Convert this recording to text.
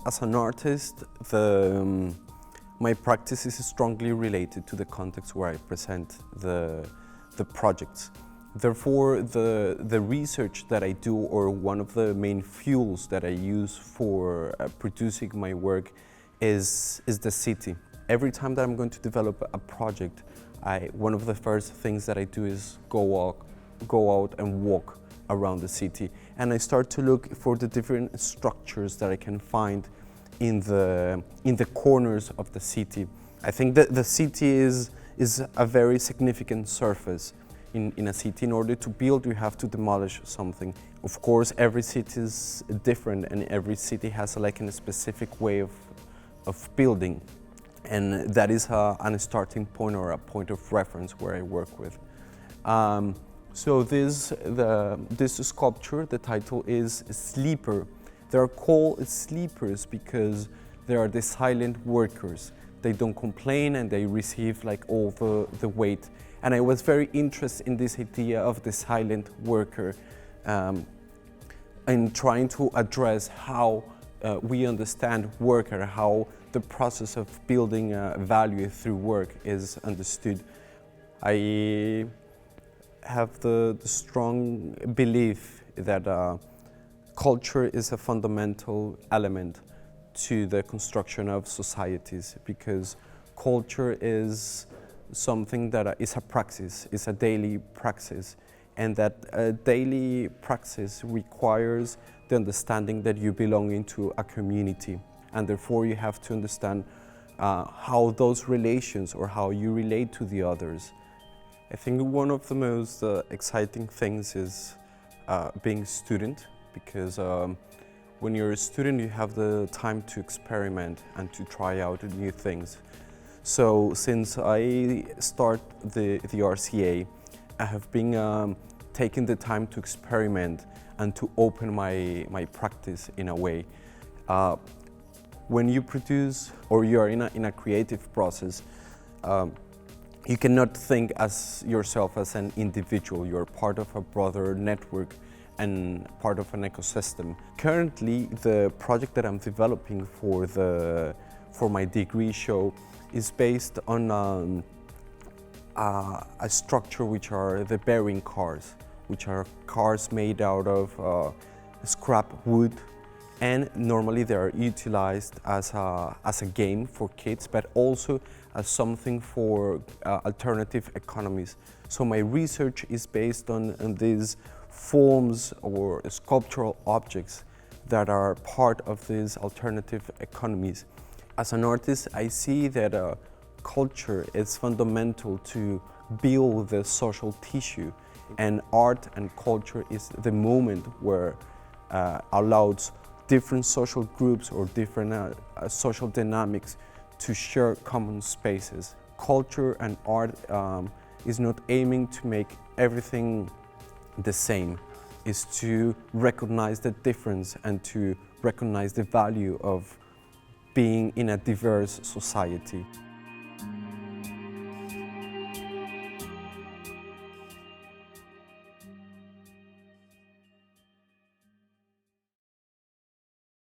As an artist, my practice is strongly related to the context where I present the projects. Therefore, the research that I do, or one of the main fuels that I use for producing my work, is the city. Every time that I'm going to develop a project, one of the first things that I do is go out and walk around the city, and I start to look for the different structures that I can find in the corners of the city. I think that the city is a very significant surface. In a city, in order to build, you have to demolish something. Of course, every city is different, and every city has like a specific way of building, and that is a starting point or a point of reference where I work with. So this sculpture, the title is Sleeper. They are called sleepers because they are the silent workers. They don't complain and they receive like all the weight. And I was very interested in this idea of the silent worker and trying to address how we understand work, or how the process of building value through work is understood. I have the strong belief that culture is a fundamental element to the construction of societies, because culture is something that is a praxis, is a daily praxis, and that daily praxis requires the understanding that you belong into a community, and therefore you have to understand how those relations, or how you relate to the others. I think one of the most exciting things is being a student, because when you're a student you have the time to experiment and to try out new things. So since I start the RCA, I have been taking the time to experiment and to open my practice in a way. When you produce, or you are in a creative process, you cannot think as yourself as an individual. You're part of a broader network and part of an ecosystem. Currently, the project that I'm developing for my degree show is based on a structure which are the bearing cars, which are cars made out of scrap wood, and normally they are utilized as a game for kids, but also as something for alternative economies. So my research is based on these forms or sculptural objects that are part of these alternative economies. As an artist, I see that culture is fundamental to build the social tissue, and art and culture is the moment where allows different social groups or different social dynamics to share common spaces. Culture and art is not aiming to make everything the same, is to recognize the difference and to recognize the value of being in a diverse society.